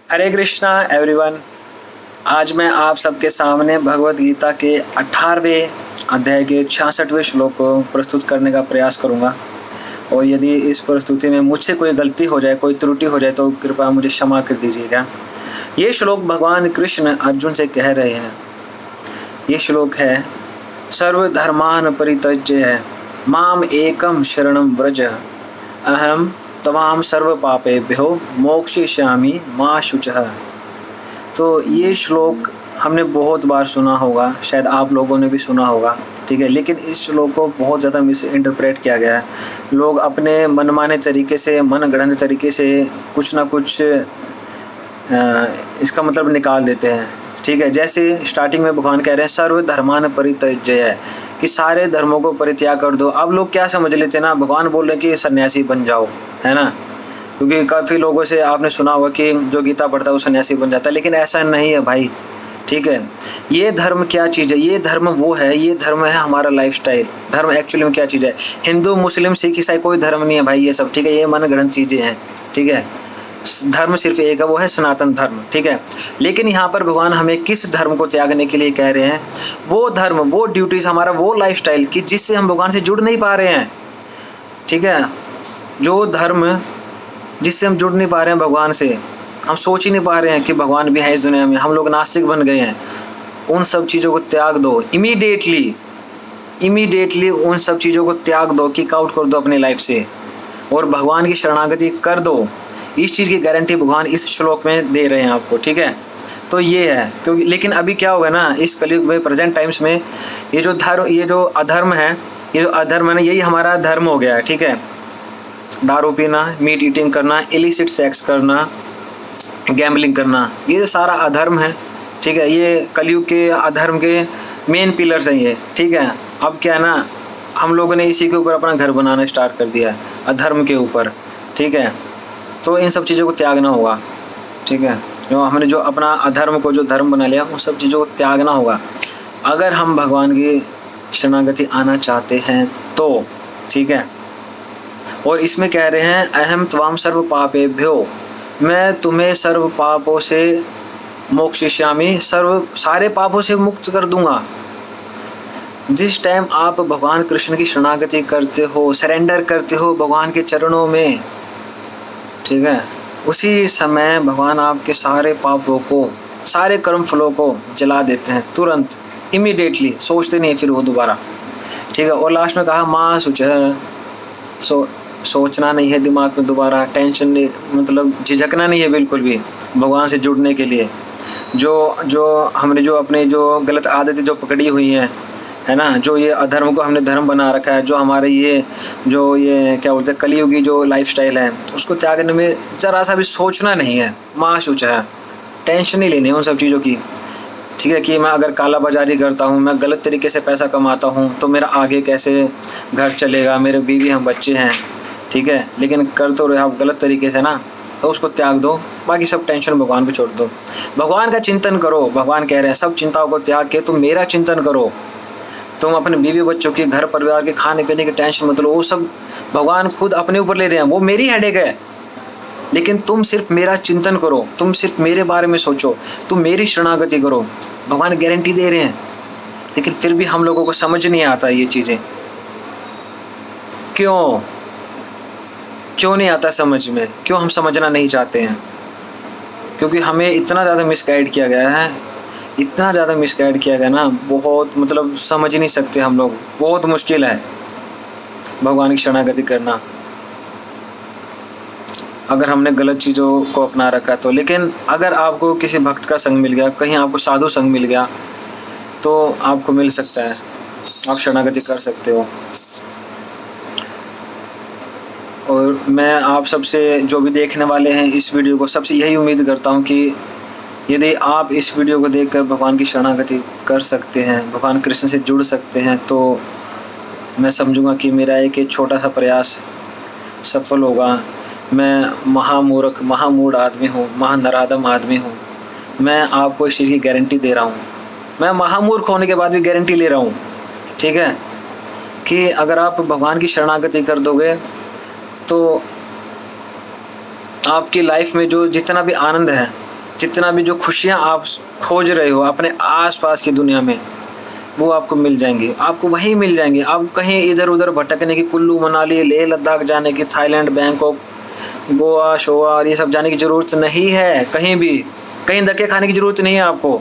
हरे Krishna everyone. आज मैं आप सबके सामने भगवत गीता के 18वें अध्याय के 66वें श्लोक को प्रस्तुत करने का प्रयास करूंगा। और यदि इस प्रस्तुति में मुझसे कोई गलती हो जाए, कोई त्रुटि हो जाए तो कृपया मुझे क्षमा कर दीजिएगा। ये श्लोक भगवान कृष्ण अर्जुन से कह रहे हैं। ये श्लोक है, सर्वधर्मान परित्यज्य माम एकम शरणम व्रज अहम तमाम सर्व पापेभ्यो मोक्षयिष्यामि मा शुचः। तो ये श्लोक हमने बहुत बार सुना होगा, शायद आप लोगों ने भी सुना होगा, ठीक है। लेकिन इस श्लोक को बहुत ज़्यादा मिस इंटरप्रेट किया गया है। लोग अपने मनमाने तरीके से, मनगढ़ंत तरीके से कुछ ना कुछ इसका मतलब निकाल देते हैं, ठीक है। जैसे स्टार्टिंग में भगवान कह रहे हैं सर्व धर्मान परित्यज्य, कि सारे धर्मों को परित्याग कर दो। अब लोग क्या समझ लेते हैं ना, भगवान बोल रहे कि सन्यासी बन जाओ, है ना। क्योंकि काफ़ी लोगों से आपने सुना होगा कि जो गीता पढ़ता है वो सन्यासी बन जाता है, लेकिन ऐसा नहीं है भाई, ठीक है। ये धर्म क्या चीज़ है? ये धर्म वो है, ये धर्म है हमारा लाइफस्टाइल। धर्म एक्चुअली में क्या चीज़ है? हिंदू, मुस्लिम, सिख, ईसाई कोई धर्म नहीं है भाई, ये सब, ठीक है। ये मनगढ़ंत चीज़ें हैं, ठीक है। धर्म सिर्फ एक है, वो है सनातन धर्म, ठीक है। लेकिन यहाँ पर भगवान हमें किस धर्म को त्यागने के लिए कह रहे हैं? वो धर्म, वो ड्यूटीज, हमारा वो लाइफस्टाइल कि जिससे हम भगवान से जुड़ नहीं पा रहे हैं, ठीक है। जो धर्म जिससे हम जुड़ नहीं पा रहे हैं भगवान से, हम सोच ही नहीं पा रहे हैं कि भगवान भी है इस दुनिया में, हम लोग नास्तिक बन गए हैं। उन सब चीज़ों को त्याग दो इमीडिएटली उन सब चीज़ों को त्याग दो, किक आउट कर दो अपनी लाइफ से और भगवान की शरणागति कर दो। इस चीज़ की गारंटी भगवान इस श्लोक में दे रहे हैं आपको, ठीक है। तो ये है, क्योंकि लेकिन अभी क्या होगा ना, इस कलयुग में, प्रेजेंट टाइम्स में, ये जो अधर्म है, ये जो अधर्म है ना, यही हमारा धर्म हो गया है, ठीक है। दारू पीना, मीट ईटिंग करना, इलिसिट सेक्स करना, गैम्बलिंग करना, ये सारा अधर्म है, ठीक है। ये कलयुग के अधर्म के मेन पिलर्स हैं ये, ठीक है। अब क्या है ना, हम लोगों ने इसी के ऊपर अपना घर बनाना स्टार्ट कर दिया है, अधर्म के ऊपर, ठीक है। तो इन सब चीज़ों को त्यागना होगा, ठीक है। जो हमने जो अपना अधर्म को जो धर्म बना लिया, उन सब चीज़ों को त्यागना होगा अगर हम भगवान की शरणागति आना चाहते हैं तो, ठीक है। और इसमें कह रहे हैं अहम त्वाम सर्व पापेभ्यो, मैं तुम्हें सर्व पापों से मोक्षयिष्यामि, सारे पापों से मुक्त कर दूंगा। जिस टाइम आप भगवान कृष्ण की शरणागति करते हो, सरेंडर करते हो भगवान के चरणों में, ठीक है, उसी समय भगवान आपके सारे पापों को, सारे कर्म फलों को जला देते हैं तुरंत, इमीडिएटली, सोचते नहीं है फिर वो दोबारा, ठीक है। और लास्ट में कहा माँ शुचः, सोचना नहीं है दिमाग में दोबारा, टेंशन नहीं, मतलब झिझकना नहीं है बिल्कुल भी भगवान से जुड़ने के लिए। जो हमने जो अपने जो गलत आदतें जो पकड़ी हुई हैं, है ना, जो ये अधर्म को हमने धर्म बना रखा है, जो हमारे ये क्या बोलते हैं कलियुगी जो लाइफस्टाइल है, उसको त्यागने में ज़रा सा भी सोचना नहीं है। माँ शुचः, टेंशन नहीं लेनी है उन सब चीज़ों की, ठीक है। कि मैं अगर काला बाजारी करता हूँ, मैं गलत तरीके से पैसा कमाता हूँ, तो मेरा आगे कैसे घर चलेगा, मेरे बीवी हम बच्चे हैं, ठीक है। लेकिन कर तो रहे आप गलत तरीके से ना, तो उसको त्याग दो, बाकी सब टेंशन भगवान पे छोड़ दो, भगवान का चिंतन करो। भगवान कह रहे हैं सब चिंताओं को त्याग के तुम मेरा चिंतन करो। तुम अपने बीवी बच्चों की, घर परिवार के खाने पीने की टेंशन मत लो, वो सब भगवान खुद अपने ऊपर ले रहे हैं, वो मेरी हेडेक है। लेकिन तुम सिर्फ मेरा चिंतन करो, तुम सिर्फ मेरे बारे में सोचो, तुम मेरी शरणागति करो, भगवान गारंटी दे रहे हैं। लेकिन फिर भी हम लोगों को समझ नहीं आता ये चीज़ें, क्यों नहीं आता समझ में? क्यों हम समझना नहीं चाहते हैं? क्योंकि हमें इतना ज़्यादा मिसगाइड किया गया है, इतना ज़्यादा मिसगाइड किया गया ना, बहुत, मतलब समझ ही नहीं सकते हम लोग। बहुत मुश्किल है भगवान की शरणागति करना अगर हमने गलत चीज़ों को अपना रखा तो। लेकिन अगर आपको किसी भक्त का संग मिल गया, कहीं आपको साधु संग मिल गया, तो आपको मिल सकता है, आप शरणागति कर सकते हो। और मैं आप सबसे, जो भी देखने वाले हैं इस वीडियो को, सबसे यही उम्मीद करता हूँ कि यदि आप इस वीडियो को देखकर भगवान की शरणागति कर सकते हैं, भगवान कृष्ण से जुड़ सकते हैं, तो मैं समझूंगा कि मेरा एक छोटा सा प्रयास सफल होगा। मैं महामूर्ख, महामूढ़ आदमी हूँ, महानराधम आदमी हूँ। मैं आपको इस चीज़ की गारंटी दे रहा हूँ, मैं महामूर्ख होने के बाद भी गारंटी ले रहा हूँ, ठीक है, कि अगर आप भगवान की शरणागति कर दोगे तो आपकी लाइफ में जो जितना भी आनंद है, जितना भी जो खुशियाँ आप खोज रहे हो अपने आसपास की दुनिया में, वो आपको मिल जाएंगी, आपको वहीं मिल जाएंगी। आप कहीं इधर उधर भटकने की, कुल्लू मनाली लेह लद्दाख जाने की, थाईलैंड बैंकॉक गोवा शोवा और ये सब जाने की ज़रूरत नहीं है। कहीं भी कहीं धक्के खाने की ज़रूरत नहीं है आपको,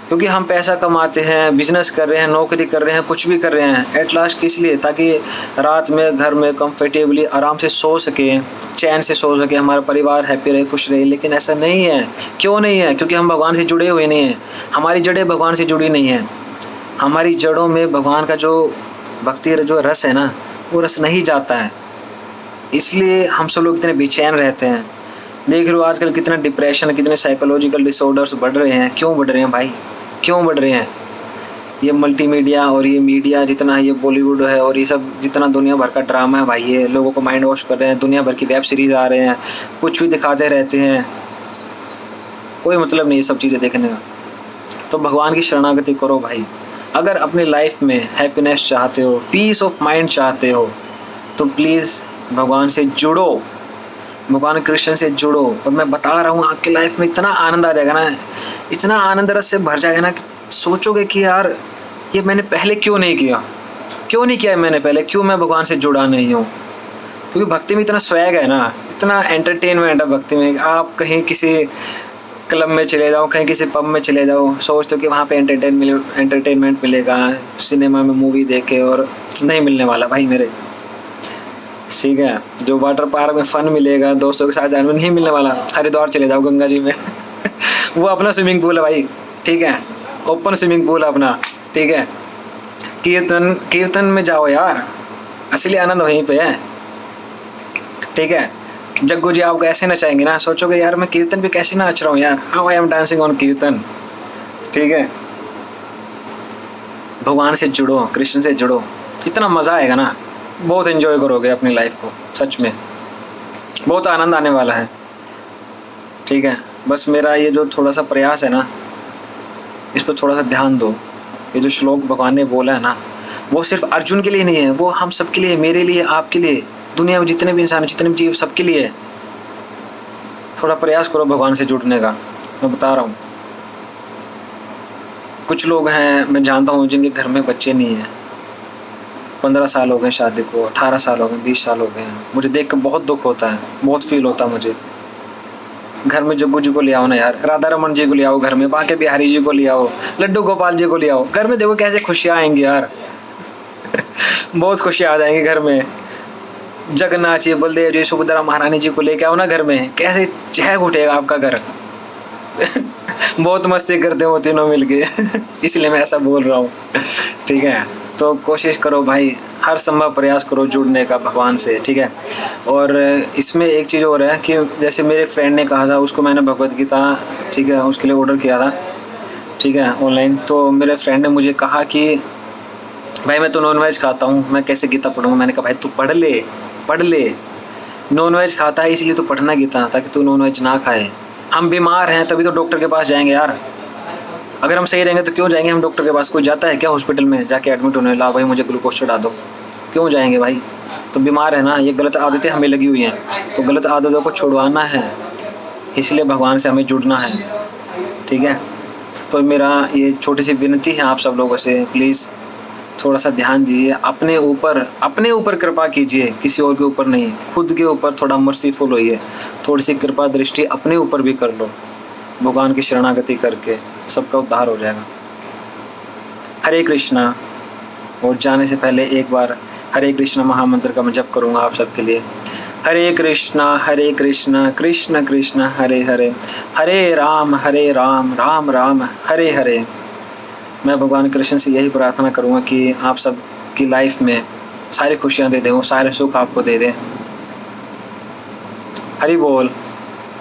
क्योंकि हम पैसा कमाते हैं, बिजनेस कर रहे हैं, नौकरी कर रहे हैं, कुछ भी कर रहे हैं एट लास्ट किस लिए, ताकि रात में घर में कंफर्टेबली आराम से सो सके, चैन से सो सके, हमारा परिवार हैप्पी रहे, खुश रहे। लेकिन ऐसा नहीं है। क्यों नहीं है? क्योंकि हम भगवान से जुड़े हुए नहीं हैं। हमारी जड़ें भगवान से जुड़ी नहीं हैं। हमारी जड़ों में भगवान का जो भक्ति जो रस है ना, वो रस नहीं जाता है। इसलिए हम सब लोग इतने बेचैन रहते हैं। देख रहे हो आजकल कितना डिप्रेशन, कितने साइकोलॉजिकल डिसऑर्डर्स बढ़ रहे हैं। क्यों बढ़ रहे हैं भाई? क्यों बढ़ रहे हैं? ये मल्टीमीडिया और ये मीडिया जितना, ये बॉलीवुड है और ये सब जितना दुनिया भर का ड्रामा है भाई, ये लोगों को माइंड वॉश कर रहे हैं। दुनिया भर की वेब सीरीज आ रहे हैं, कुछ भी दिखाते रहते हैं, कोई मतलब नहीं ये सब चीज़ें देखने का। तो भगवान की शरणागति करो भाई। अगर अपनी लाइफ में हैप्पीनेस चाहते हो, पीस ऑफ माइंड चाहते हो, तो प्लीज़ भगवान से जुड़ो, भगवान कृष्ण से जुड़ो। और मैं बता रहा हूँ आपकी लाइफ में इतना आनंद आ जाएगा ना, इतना आनंद रस से भर जाएगा ना कि सोचोगे कि यार ये मैंने पहले क्यों नहीं किया, क्यों नहीं किया मैंने पहले, क्यों मैं भगवान से जुड़ा नहीं हूँ। क्योंकि भक्ति में इतना स्वैग है ना, इतना एंटरटेनमेंट है भक्ति में। आप कहीं किसी क्लब में चले जाओ, कहीं किसी पब में चले जाओ, सोचते हो कि वहाँ पे एंटरटेनमेंट मिलेगा सिनेमा में मूवी देख के, और नहीं मिलने वाला भाई मेरे, ठीक है। जो वाटर पार्क में फन मिलेगा दोस्तों के साथ जाने में, नहीं मिलने वाला। हरिद्वार चले जाओ गंगा जी में वो अपना स्विमिंग पूल है भाई, ठीक है, ओपन स्विमिंग पूल है अपना, ठीक है। कीर्तन में जाओ यार, असली आनंद वहीं पे है, ठीक है। जग्गू जी आपको ऐसे नचाएंगे ना, सोचोगे यार मैं कीर्तन भी कैसे नाच रहा हूँ यार, how I am dancing on कीर्तन, ठीक है। भगवान से जुड़ो, कृष्ण से जुड़ो, इतना मज़ा आएगा ना, बहुत एंजॉय करोगे अपनी लाइफ को, सच में बहुत आनंद आने वाला है, ठीक है। बस मेरा ये जो थोड़ा सा प्रयास है ना, इस पर थोड़ा सा ध्यान दो। ये जो श्लोक भगवान ने बोला है ना, वो सिर्फ अर्जुन के लिए नहीं है, वो हम सब के लिए, मेरे लिए, आपके लिए, दुनिया में जितने भी इंसान हैं, जितने भी जीव, सबके लिए है। थोड़ा प्रयास करो भगवान से जुड़ने का, मैं बता रहा हूँ। कुछ लोग हैं मैं जानता हूँ जिनके घर में बच्चे नहीं हैं, 15 साल हो गए शादी को, 18 साल हो गए, 20 साल हो गए हैं। मुझे देख कर बहुत दुख होता है, बहुत फील होता है मुझे। घर में जग्गू जी को ले आओ ना यार, राधा रमन जी को ले आओ घर में, बांके बिहारी जी को ले आओ, लड्डू गोपाल जी को ले आओ घर में, देखो कैसे खुशियाँ आएंगी यार बहुत खुशियाँ आ जाएंगी घर में। जगन्नाथ जी, बलदेव जी, सुभद्रा महारानी जी को लेके आओ ना घर में, कैसे चहक उठेगा आपका घर बहुत मस्ती करते हो तीनों मिलके इसलिए मैं ऐसा बोल रहा हूँ, ठीक है। तो कोशिश करो भाई, हर संभव प्रयास करो जुड़ने का भगवान से, ठीक है। और इसमें एक चीज़ और है कि जैसे मेरे फ्रेंड ने कहा था, उसको मैंने भगवत गीता, ठीक है, उसके लिए ऑर्डर किया था, ठीक है, ऑनलाइन। तो मेरे फ्रेंड ने मुझे कहा कि भाई मैं तो नॉन वेज खाता हूँ, मैं कैसे गीता पढ़ूँगा। मैंने कहा भाई तू पढ़ ले, नॉन वेज खाता है इसलिए तो पढ़ना गीता, ताकि तू नॉन वेज ना खाए। हम बीमार हैं तभी तो डॉक्टर के पास जाएंगे यार, अगर हम सही रहेंगे तो क्यों जाएंगे हम डॉक्टर के पास। कोई जाता है क्या हॉस्पिटल में जाके एडमिट होने, ला भाई मुझे ग्लूकोज चढ़ा दो, क्यों जाएंगे भाई। तो बीमार है ना, ये गलत आदतें हमें लगी हुई हैं, तो गलत आदतों को छुड़वाना है, इसलिए भगवान से हमें जुड़ना है, ठीक है। तो मेरा ये छोटी सी विनती है आप सब लोगों से, प्लीज़ थोड़ा सा ध्यान दीजिए, अपने ऊपर कृपा कीजिए, किसी और के ऊपर नहीं, खुद के ऊपर थोड़ा मर्सीफुल होइए, थोड़ी सी कृपा दृष्टि अपने ऊपर भी कर लो। भगवान की शरणागति करके सबका उद्धार हो जाएगा। हरे कृष्णा। और जाने से पहले एक बार हरे कृष्णा महामंत्र का मैं जप करूँगा आप सबके लिए। हरे कृष्णा कृष्ण कृष्ण हरे हरे, हरे राम राम राम हरे हरे। मैं भगवान कृष्ण से यही प्रार्थना करूँगा कि आप सब की लाइफ में सारी खुशियाँ दे दें, वो सारे सुख आपको दे दें। हरि बोल।